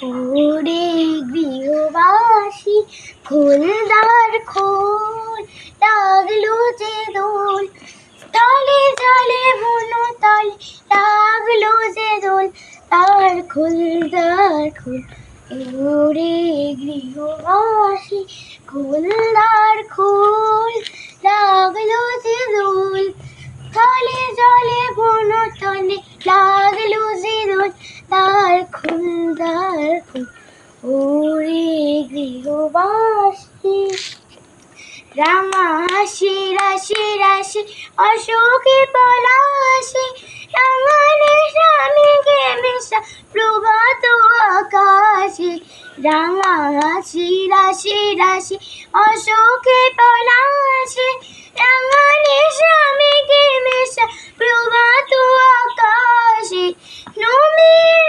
ওরে গৃহবাসী খোলদার খোল, লাগলো যে দোল তলে জলে বনতলে, লাগলো যে দোল তার খোলদার খোল। ওরে গৃহবাসী খোলদার খোল, লাগলো যে দোল তলে জলে বনতলে, লাগলো যে দোল তার খোলদার খোল। ওরে গৃহবাসী রাঙা হাসি রাশি রাশি অশোকে পলাশি, রাঙানে স্বামীকে মেশা প্রভাত আকাশে। রাঙা হাসি রাশি রাশি অশোকে পলাশি, রাঙানে স্বামীকে মেশা প্রভাত আকাশে। নবীর